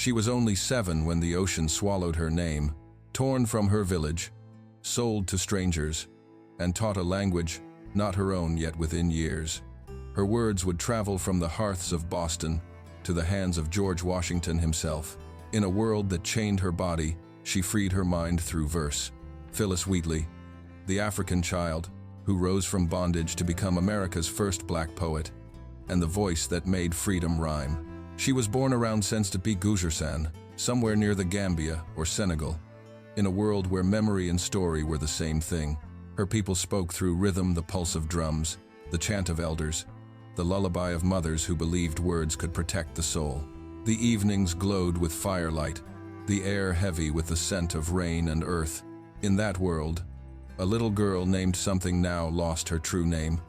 She was only 7 when the ocean swallowed her name, torn from her village, sold to strangers, and taught a language not her own yet within years. Her words would travel from the hearths of Boston to the hands of George Washington himself. In a world that chained her body, she freed her mind through verse. Phillis Wheatley, the African child who rose from bondage to become America's first black poet, and the voice that made freedom rhyme. She was born around Saint-Gujersan, somewhere near the Gambia or Senegal, in a world where memory and story were the same thing. Her people spoke through rhythm, the pulse of drums, the chant of elders, the lullaby of mothers who believed words could protect the soul. The evenings glowed with firelight, the air heavy with the scent of rain and earth. In that world, a little girl named something now lost her true name,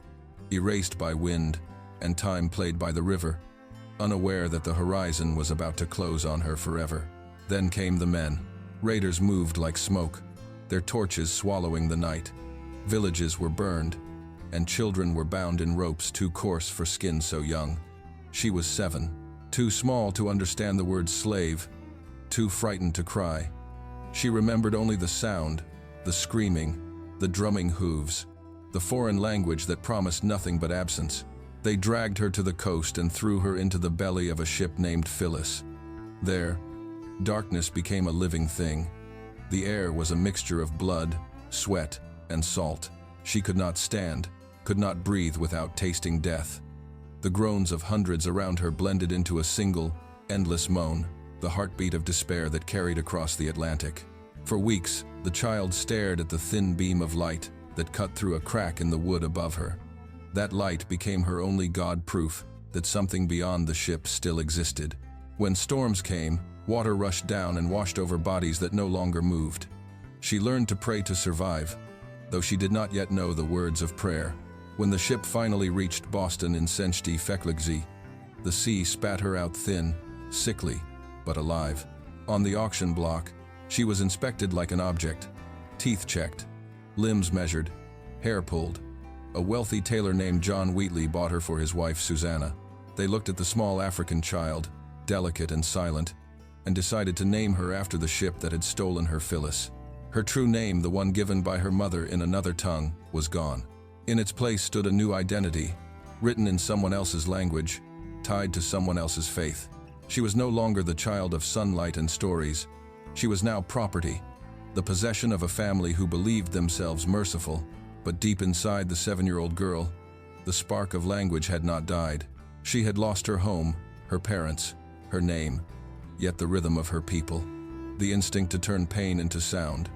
erased by wind and time played by the river, unaware that the horizon was about to close on her forever. Then came the men. Raiders moved like smoke, their torches swallowing the night. Villages were burned, and children were bound in ropes too coarse for skin so young. She was 7, too small to understand the word slave, too frightened to cry. She remembered only the sound, the screaming, the drumming hooves, the foreign language that promised nothing but absence. They dragged her to the coast and threw her into the belly of a ship named Phillis. There, darkness became a living thing. The air was a mixture of blood, sweat, and salt. She could not stand, could not breathe without tasting death. The groans of hundreds around her blended into a single, endless moan, the heartbeat of despair that carried across the Atlantic. For weeks, the child stared at the thin beam of light that cut through a crack in the wood above her. That light became her only God-proof that something beyond the ship still existed. When storms came, water rushed down and washed over bodies that no longer moved. She learned to pray to survive, though she did not yet know the words of prayer. When the ship finally reached Boston in Saint-Gujersan, the sea spat her out thin, sickly, but alive. On the auction block, she was inspected like an object, teeth checked, limbs measured, hair pulled. A wealthy tailor named John Wheatley bought her for his wife Susanna. They looked at the small African child, delicate and silent, and decided to name her after the ship that had stolen her Phillis. Her true name, the one given by her mother in another tongue, was gone. In its place stood a new identity, written in someone else's language, tied to someone else's faith. She was no longer the child of sunlight and stories. She was now property, the possession of a family who believed themselves merciful. But deep inside the 7-year-old girl, the spark of language had not died. She had lost her home, her parents, her name, yet the rhythm of her people, the instinct to turn pain into sound,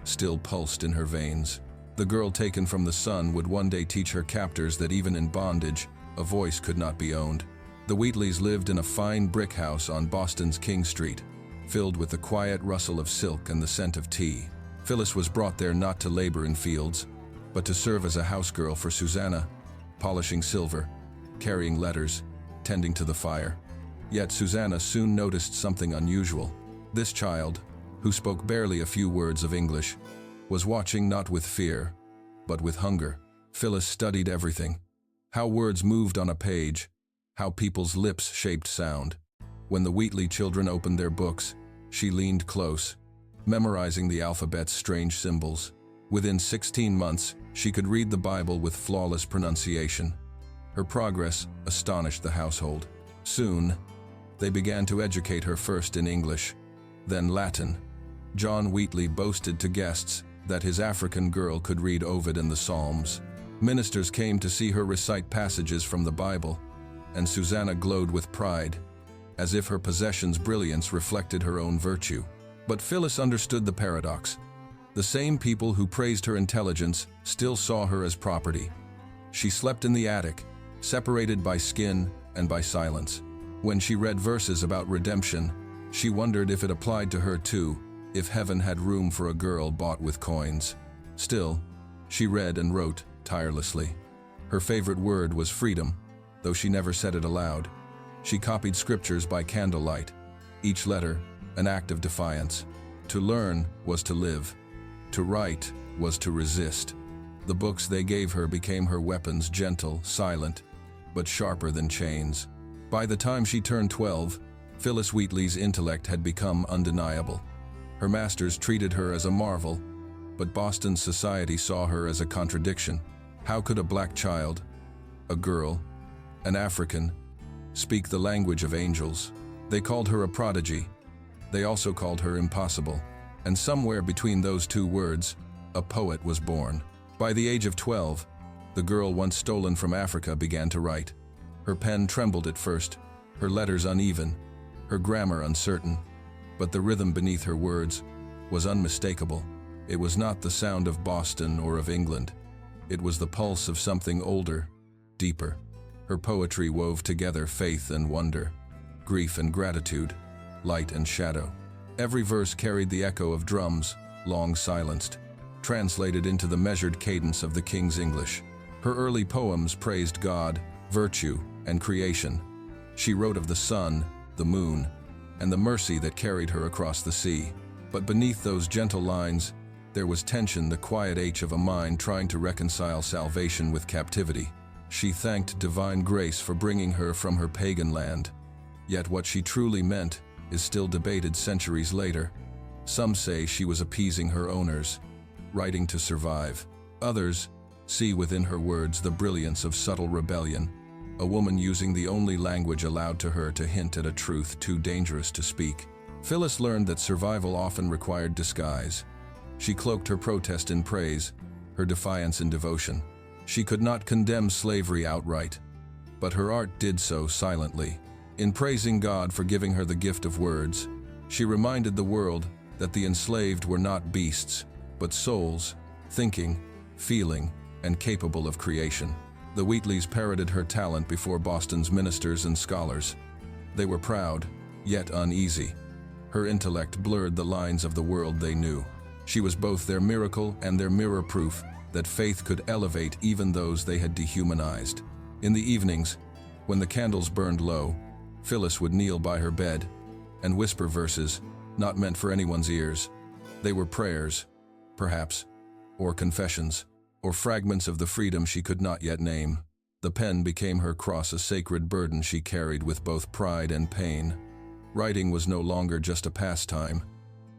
still pulsed in her veins. The girl taken from the sun would one day teach her captors that even in bondage, a voice could not be owned. The Wheatleys lived in a fine brick house on Boston's King Street, filled with the quiet rustle of silk and the scent of tea. Phillis was brought there not to labor in fields, but to serve as a housegirl for Susanna, polishing silver, carrying letters, tending to the fire. Yet Susanna soon noticed something unusual. This child, who spoke barely a few words of English, was watching not with fear, but with hunger. Phillis studied everything: how words moved on a page, how people's lips shaped sound. When the Wheatley children opened their books, she leaned close, memorizing the alphabet's strange symbols. Within 16 months, she could read the Bible with flawless pronunciation. Her progress astonished the household. Soon, they began to educate her first in English, then Latin. John Wheatley boasted to guests that his African girl could read Ovid and the Psalms. Ministers came to see her recite passages from the Bible, and Susanna glowed with pride, as if her possession's brilliance reflected her own virtue. But Phillis understood the paradox. The same people who praised her intelligence still saw her as property. She slept in the attic, separated by skin and by silence. When she read verses about redemption, she wondered if it applied to her too, if heaven had room for a girl bought with coins. Still, she read and wrote tirelessly. Her favorite word was freedom, though she never said it aloud. She copied scriptures by candlelight, each letter an act of defiance. To learn was to live. To write was to resist. The books they gave her became her weapons, gentle, silent, but sharper than chains. By the time she turned 12, Phillis Wheatley's intellect had become undeniable. Her masters treated her as a marvel, but Boston's society saw her as a contradiction. How could a black child, a girl, an African, speak the language of angels? They called her a prodigy. They also called her impossible. And somewhere between those two words, a poet was born. By the age of 12, the girl once stolen from Africa began to write. Her pen trembled at first, her letters uneven, her grammar uncertain, but the rhythm beneath her words was unmistakable. It was not the sound of Boston or of England. It was the pulse of something older, deeper. Her poetry wove together faith and wonder, grief and gratitude, light and shadow. Every verse carried the echo of drums, long silenced, translated into the measured cadence of the King's English. Her early poems praised God, virtue, and creation. She wrote of the sun, the moon, and the mercy that carried her across the sea. But beneath those gentle lines, there was tension, the quiet ache of a mind trying to reconcile salvation with captivity. She thanked divine grace for bringing her from her pagan land. Yet what she truly meant is still debated centuries later. Some say she was appeasing her owners, writing to survive. Others see within her words the brilliance of subtle rebellion, a woman using the only language allowed to her to hint at a truth too dangerous to speak. Phillis learned that survival often required disguise. She cloaked her protest in praise, her defiance in devotion. She could not condemn slavery outright, but her art did so silently. In praising God for giving her the gift of words, she reminded the world that the enslaved were not beasts, but souls, thinking, feeling, and capable of creation. The Wheatleys parroted her talent before Boston's ministers and scholars. They were proud, yet uneasy. Her intellect blurred the lines of the world they knew. She was both their miracle and their mirror proof that faith could elevate even those they had dehumanized. In the evenings, when the candles burned low, Phillis would kneel by her bed and whisper verses not meant for anyone's ears. They were prayers, perhaps, or confessions, or fragments of the freedom she could not yet name. The pen became her cross, a sacred burden she carried with both pride and pain. Writing was no longer just a pastime.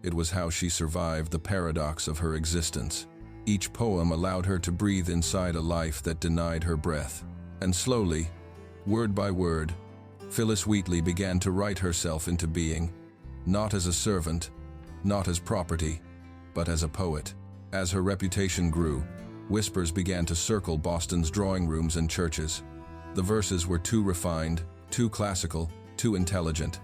It was how she survived the paradox of her existence. Each poem allowed her to breathe inside a life that denied her breath. And slowly, word by word, Phillis Wheatley began to write herself into being, not as a servant, not as property, but as a poet. As her reputation grew, whispers began to circle Boston's drawing rooms and churches. The verses were too refined, too classical, too intelligent.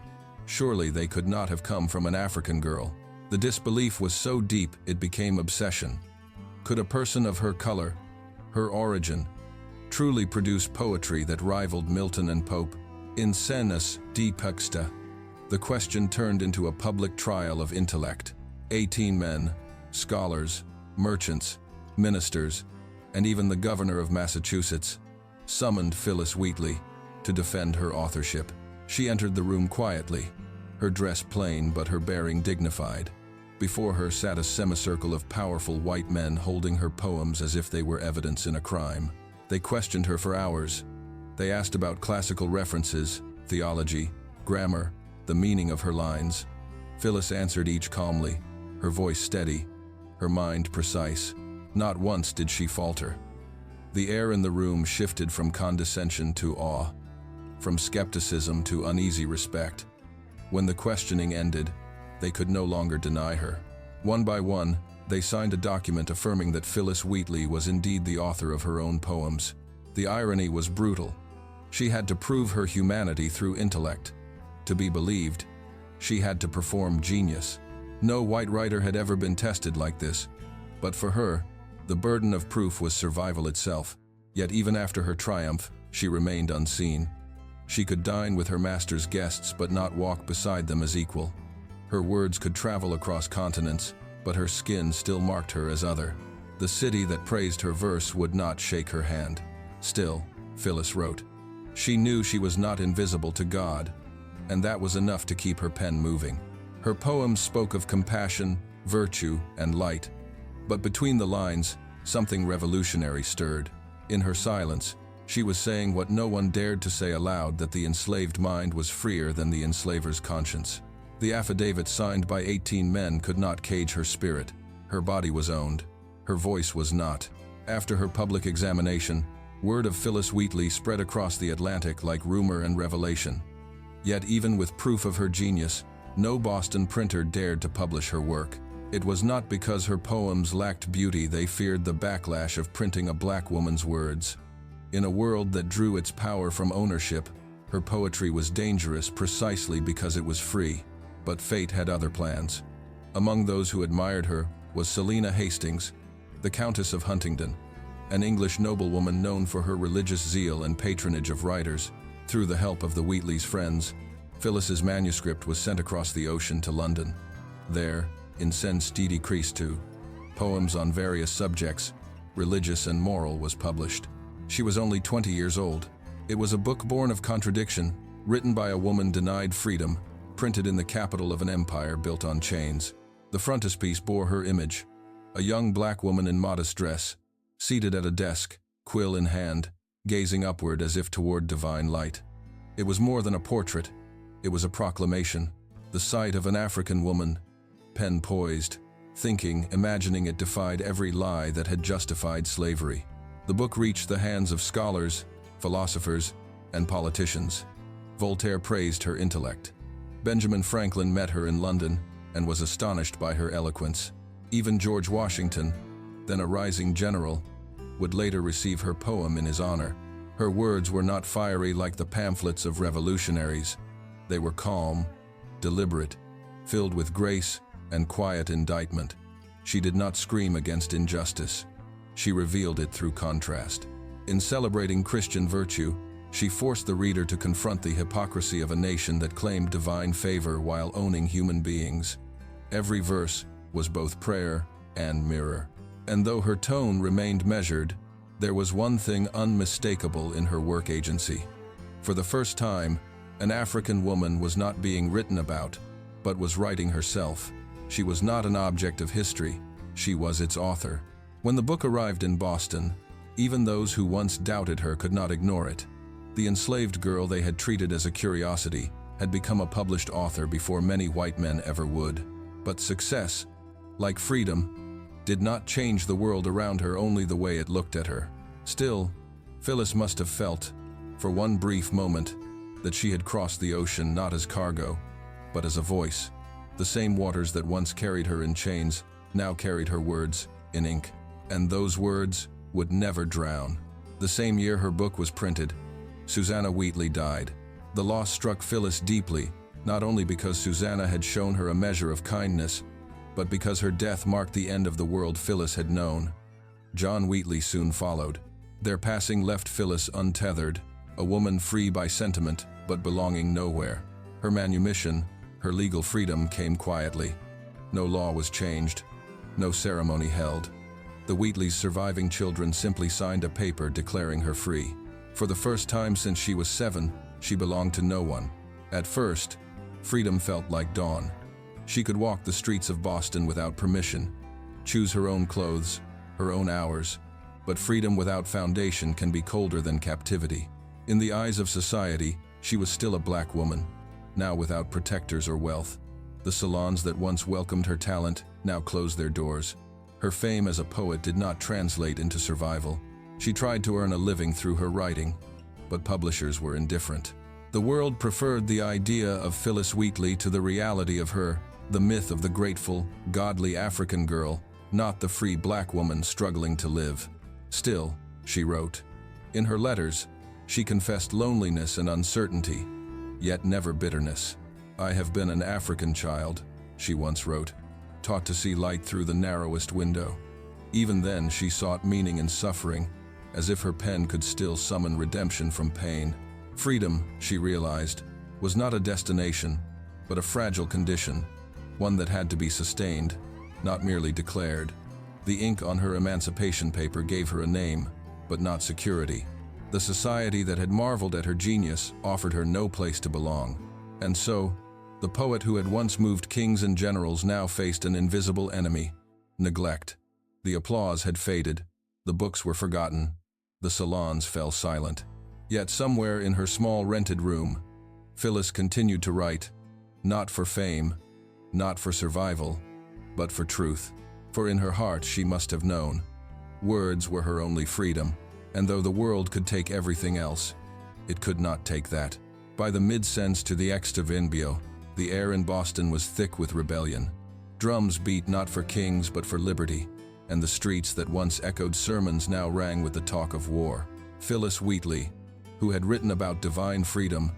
Surely they could not have come from an African girl. The disbelief was so deep it became obsession. Could a person of her color, her origin, truly produce poetry that rivaled Milton and Pope? In senus de puxta, the question turned into a public trial of intellect. 18 men, scholars, merchants, ministers, and even the governor of Massachusetts, summoned Phillis Wheatley to defend her authorship. She entered the room quietly, her dress plain but her bearing dignified. Before her sat a semicircle of powerful white men holding her poems as if they were evidence in a crime. They questioned her for hours. They asked about classical references, theology, grammar, the meaning of her lines. Phillis answered each calmly, her voice steady, her mind precise. Not once did she falter. The air in the room shifted from condescension to awe, from skepticism to uneasy respect. When the questioning ended, they could no longer deny her. One by one, they signed a document affirming that Phillis Wheatley was indeed the author of her own poems. The irony was brutal. She had to prove her humanity through intellect. To be believed, she had to perform genius. No white writer had ever been tested like this. But for her, the burden of proof was survival itself. Yet even after her triumph, she remained unseen. She could dine with her master's guests but not walk beside them as equal. Her words could travel across continents, but her skin still marked her as other. The city that praised her verse would not shake her hand. Still, Phillis wrote. She knew she was not invisible to God, and that was enough to keep her pen moving. Her poems spoke of compassion, virtue, and light. But between the lines, something revolutionary stirred. In her silence, She was saying what no one dared to say aloud, that the enslaved mind was freer than the enslaver's conscience. The affidavit signed by 18 men could not cage her spirit. Her body was owned. Her voice was not. After her public examination, word of Phillis Wheatley spread across the Atlantic like rumor and revelation. Yet even with proof of her genius, no Boston printer dared to publish her work. It was not because her poems lacked beauty they feared the backlash of printing a black woman's words. In a world that drew its power from ownership, her poetry was dangerous precisely because it was free. But fate had other plans. Among those who admired her was Selina Hastings, the Countess of Huntingdon, an English noblewoman known for her religious zeal and patronage of writers. Through the help of the Wheatley's friends, Phillis's manuscript was sent across the ocean to London. There, Incens Didi Christu, poems on various subjects, religious and moral, was published. She was only 20 years old. It was a book born of contradiction, written by a woman denied freedom, printed in the capital of an empire built on chains. The frontispiece bore her image, a young black woman in modest dress, seated at a desk, quill in hand, gazing upward as if toward divine light. It was more than a portrait. It was a proclamation, the sight of an African woman, pen poised, thinking, imagining. It defied every lie that had justified slavery. The book reached the hands of scholars, philosophers, and politicians. Voltaire praised her intellect. Benjamin Franklin met her in London and was astonished by her eloquence. Even George Washington, then a rising general, would later receive her poem in his honor. Her words were not fiery like the pamphlets of revolutionaries. They were calm, deliberate, filled with grace and quiet indictment. She did not scream against injustice. She revealed it through contrast. In celebrating Christian virtue, she forced the reader to confront the hypocrisy of a nation that claimed divine favor while owning human beings. Every verse was both prayer and mirror. And though her tone remained measured, there was one thing unmistakable in her work agency. For the first time, an African woman was not being written about, but was writing herself. She was not an object of history, she was its author. When the book arrived in Boston, even those who once doubted her could not ignore it. The enslaved girl they had treated as a curiosity had become a published author before many white men ever would. But success, like freedom, did not change the world around her, only the way it looked at her. Still, Phillis must have felt, for one brief moment, that she had crossed the ocean not as cargo, but as a voice. The same waters that once carried her in chains now carried her words in ink. And those words would never drown. The same year her book was printed, Susanna Wheatley died. The loss struck Phillis deeply, not only because Susanna had shown her a measure of kindness, but because her death marked the end of the world Phillis had known. John Wheatley soon followed. Their passing left Phillis untethered, a woman free by sentiment but belonging nowhere. Her manumission, her legal freedom, came quietly. No law was changed, no ceremony held. The Wheatleys' surviving children simply signed a paper declaring her free. For the first time since she was 7, she belonged to no one. At first, freedom felt like dawn. She could walk the streets of Boston without permission, choose her own clothes, her own hours. But freedom without foundation can be colder than captivity. In the eyes of society, she was still a black woman, now without protectors or wealth. The salons that once welcomed her talent now closed their doors. Her fame as a poet did not translate into survival. She tried to earn a living through her writing, but publishers were indifferent. The world preferred the idea of Phillis Wheatley to the reality of her, the myth of the grateful, godly African girl, not the free black woman struggling to live. Still, she wrote. In her letters, she confessed loneliness and uncertainty, yet never bitterness. "I have been an African child," she once wrote, "taught to see light through the narrowest window." Even then, she sought meaning in suffering, as if her pen could still summon redemption from pain. Freedom, she realized, was not a destination, but a fragile condition, one that had to be sustained, not merely declared. The ink on her emancipation paper gave her a name, but not security. The society that had marveled at her genius offered her no place to belong. And so, the poet who had once moved kings and generals now faced an invisible enemy: neglect. The applause had faded, the books were forgotten, The salons fell silent. Yet somewhere in her small rented room, Phillis continued to write, not for fame, not for survival, but for truth. For in her heart she must have known. Words were her only freedom, and though the world could take everything else, it could not take that. By the mid-sense to the extravambio, the air in Boston was thick with rebellion. Drums beat not for kings but for liberty, and the streets that once echoed sermons now rang with the talk of war. Phillis Wheatley, who had written about divine freedom,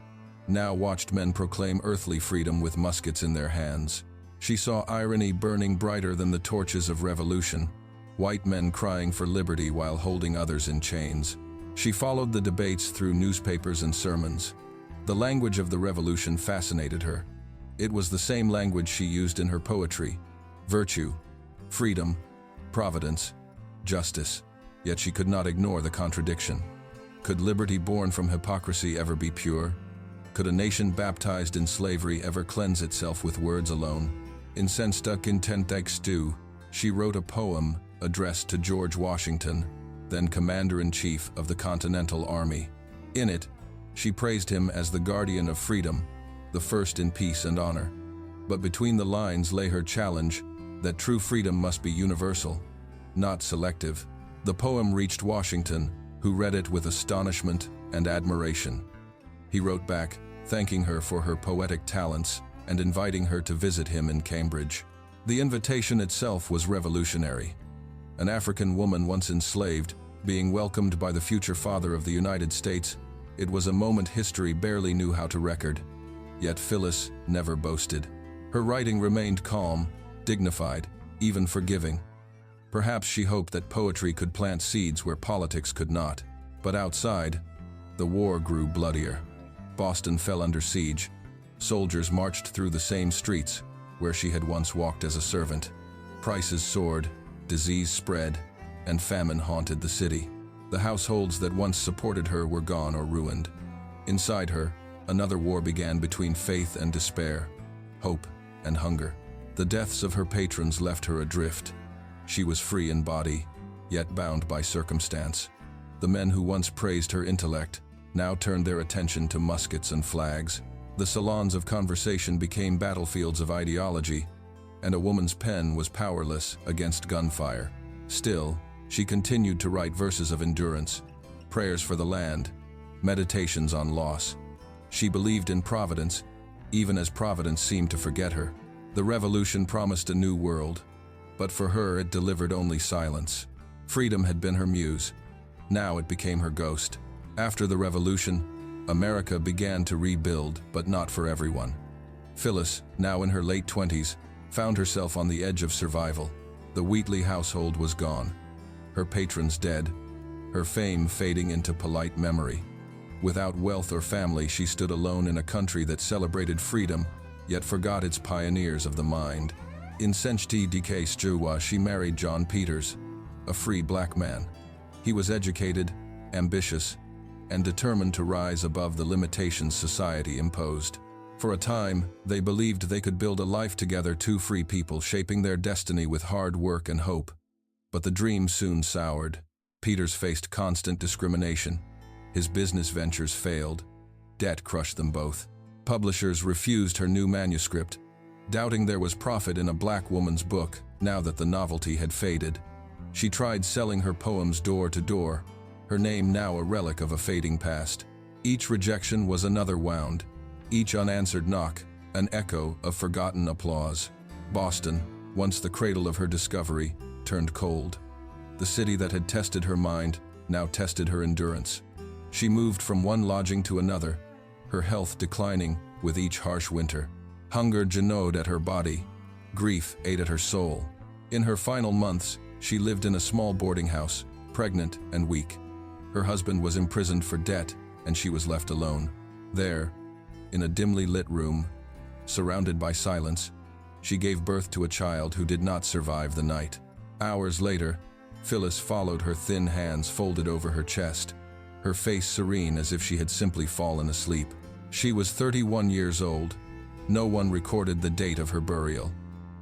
now watched men proclaim earthly freedom with muskets in their hands. She saw irony burning brighter than the torches of revolution, white men crying for liberty while holding others in chains. She followed the debates through newspapers and sermons. The language of the revolution fascinated her. It was the same language she used in her poetry: virtue, freedom, providence, justice. Yet she could not ignore the contradiction. Could liberty born from hypocrisy ever be pure? Could a nation baptized in slavery ever cleanse itself with words alone? Incensed contextu, she wrote a poem addressed to George Washington, then Commander-in-Chief of the Continental Army. In it, she praised him as the guardian of freedom, the first in peace and honor. But between the lines lay her challenge that true freedom must be universal, not selective. The poem reached Washington, who read it with astonishment and admiration. He wrote back, thanking her for her poetic talents and inviting her to visit him in Cambridge. The invitation itself was revolutionary. An African woman once enslaved, being welcomed by the future father of the United States, it was a moment history barely knew how to record. Yet Phillis never boasted. Her writing remained calm, dignified, even forgiving. Perhaps she hoped that poetry could plant seeds where politics could not. But outside, the war grew bloodier. Boston fell under siege. Soldiers marched through the same streets where she had once walked as a servant. Prices soared, disease spread, and famine haunted the city. The households that once supported her were gone or ruined. Inside her, another war began between faith and despair, hope and hunger. The deaths of her patrons left her adrift. She was free in body, yet bound by circumstance. The men who once praised her intellect now turned their attention to muskets and flags. The salons of conversation became battlefields of ideology, and a woman's pen was powerless against gunfire. Still, she continued to write verses of endurance, prayers for the land, meditations on loss. She believed in providence, even as providence seemed to forget her. The revolution promised a new world, but for her it delivered only silence. Freedom had been her muse. Now it became her ghost. After the revolution, America began to rebuild, but not for everyone. Phillis, now in her late 20s, found herself on the edge of survival. The Wheatley household was gone, her patrons dead, her fame fading into polite memory. Without wealth or family, she stood alone in a country that celebrated freedom, yet forgot its pioneers of the mind. In Senchti Dike she married John Peters, a free black man. He was educated, ambitious, and determined to rise above the limitations society imposed. For a time, they believed they could build a life together, two free people shaping their destiny with hard work and hope. But the dream soon soured. Peters faced constant discrimination. His business ventures failed. Debt crushed them both. Publishers refused her new manuscript, doubting there was profit in a black woman's book now that the novelty had faded. She tried selling her poems door to door, her name now a relic of a fading past. Each rejection was another wound, each unanswered knock, an echo of forgotten applause. Boston, once the cradle of her discovery, turned cold. The city that had tested her mind now tested her endurance. She moved from one lodging to another, her health declining with each harsh winter. Hunger gnawed at her body, grief ate at her soul. In her final months, she lived in a small boarding house, pregnant and weak. Her husband was imprisoned for debt, and she was left alone. There, in a dimly lit room, surrounded by silence, she gave birth to a child who did not survive the night. Hours later, Phillis followed, her thin hands folded over her chest, her face serene as if she had simply fallen asleep. She was 31 years old. No one recorded the date of her burial.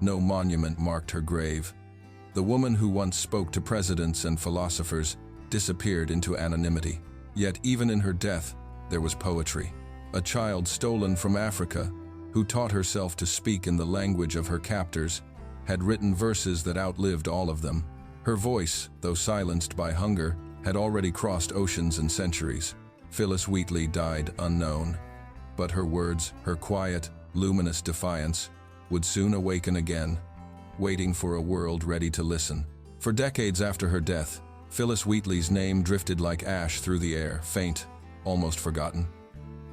No monument marked her grave. The woman who once spoke to presidents and philosophers disappeared into anonymity. Yet even in her death, there was poetry. A child stolen from Africa, who taught herself to speak in the language of her captors, had written verses that outlived all of them. Her voice, though silenced by hunger, had already crossed oceans and centuries. Phillis Wheatley died unknown, but her words, her quiet, luminous defiance, would soon awaken again, waiting for a world ready to listen. For decades after her death, Phillis Wheatley's name drifted like ash through the air, faint, almost forgotten.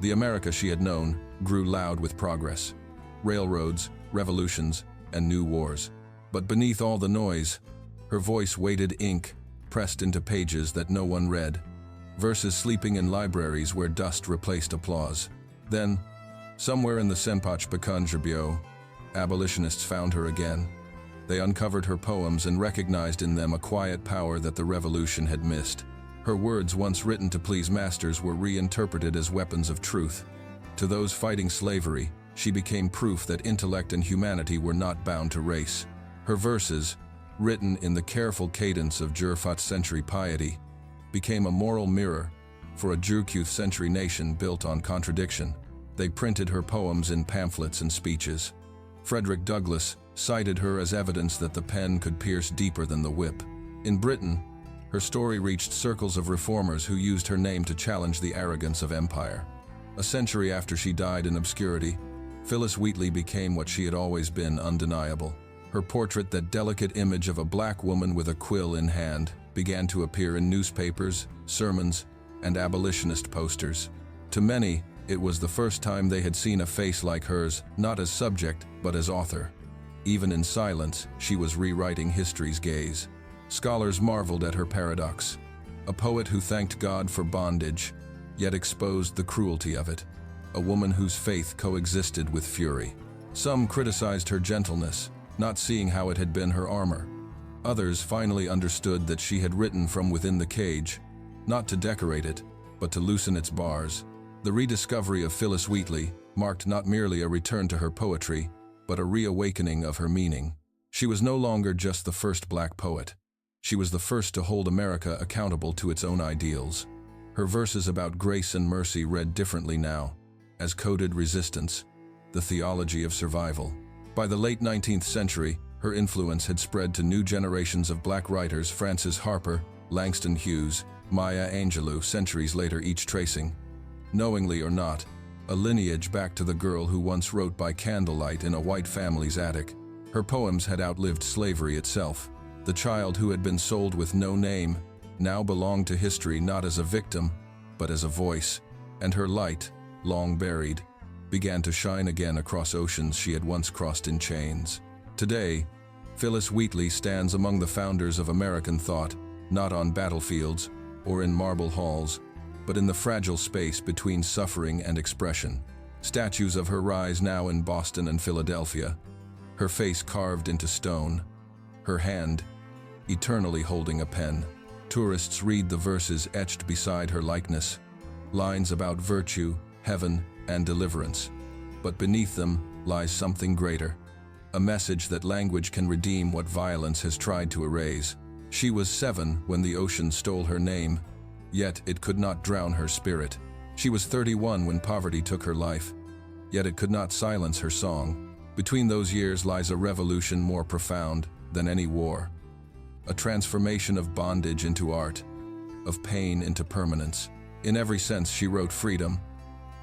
The America she had known grew loud with progress. Railroads, revolutions, and new wars. But beneath all the noise, her voice weighted ink, pressed into pages that no one read, verses sleeping in libraries where dust replaced applause. Then, somewhere in the Sempach Pekanjabio, abolitionists found her again. They uncovered her poems and recognized in them a quiet power that the revolution had missed. Her words, once written to please masters, were reinterpreted as weapons of truth. To those fighting slavery, she became proof that intellect and humanity were not bound to race. Her verses, written in the careful cadence of 14th century piety, became a moral mirror for a 19th century nation built on contradiction. They printed her poems in pamphlets and speeches. Frederick Douglass cited her as evidence that the pen could pierce deeper than the whip. In Britain, her story reached circles of reformers who used her name to challenge the arrogance of empire. A century after she died in obscurity, Phillis Wheatley became what she had always been, undeniable. Her portrait, that delicate image of a black woman with a quill in hand, began to appear in newspapers, sermons, and abolitionist posters. To many, it was the first time they had seen a face like hers, not as subject, but as author. Even in silence, she was rewriting history's gaze. Scholars marveled at her paradox. A poet who thanked God for bondage, yet exposed the cruelty of it. A woman whose faith coexisted with fury. Some criticized her gentleness, not seeing how it had been her armor. Others finally understood that she had written from within the cage, not to decorate it, but to loosen its bars. The rediscovery of Phillis Wheatley marked not merely a return to her poetry, but a reawakening of her meaning. She was no longer just the first black poet. She was the first to hold America accountable to its own ideals. Her verses about grace and mercy read differently now, as coded resistance, the theology of survival. By the late 19th century, her influence had spread to new generations of black writers: Frances Harper, Langston Hughes, Maya Angelou, centuries later each tracing, knowingly or not, a lineage back to the girl who once wrote by candlelight in a white family's attic. Her poems had outlived slavery itself. The child who had been sold with no name now belonged to history, not as a victim, but as a voice, and her light, long buried, began to shine again across oceans she had once crossed in chains. Today, Phillis Wheatley stands among the founders of American thought, not on battlefields or in marble halls, but in the fragile space between suffering and expression. Statues of her rise now in Boston and Philadelphia, her face carved into stone, her hand eternally holding a pen. Tourists read the verses etched beside her likeness, lines about virtue, heaven, and deliverance. But beneath them lies something greater, a message that language can redeem what violence has tried to erase. She was 7 when the ocean stole her name, yet it could not drown her spirit. She was 31 when poverty took her life, yet it could not silence her song. Between those years lies a revolution more profound than any war, a transformation of bondage into art, of pain into permanence. In every sense she wrote freedom,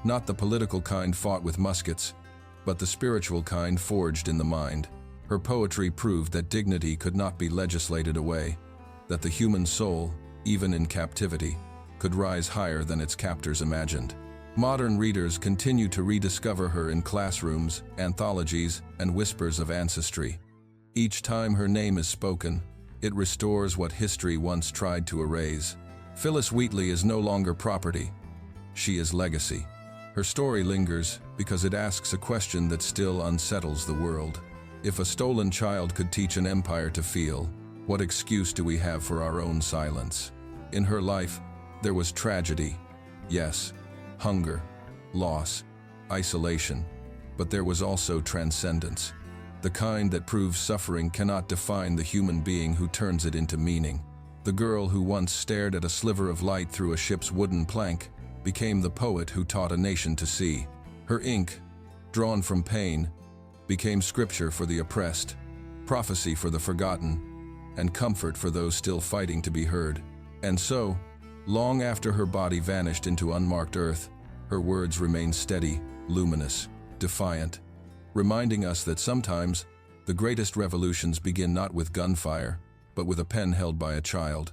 not the political kind fought with muskets, but the spiritual kind forged in the mind. Her poetry proved that dignity could not be legislated away, that the human soul, even in captivity, could rise higher than its captors imagined. Modern readers continue to rediscover her in classrooms, anthologies, and whispers of ancestry. Each time her name is spoken, it restores what history once tried to erase. Phillis Wheatley is no longer property. She is legacy. Her story lingers because it asks a question that still unsettles the world. If a stolen child could teach an empire to feel, what excuse do we have for our own silence? In her life, there was tragedy, yes, hunger, loss, isolation, but there was also transcendence, the kind that proves suffering cannot define the human being who turns it into meaning. The girl who once stared at a sliver of light through a ship's wooden plank became the poet who taught a nation to see. Her ink, drawn from pain, became scripture for the oppressed, prophecy for the forgotten, and comfort for those still fighting to be heard. And so, long after her body vanished into unmarked earth, her words remained steady, luminous, defiant, reminding us that sometimes the greatest revolutions begin not with gunfire, but with a pen held by a child.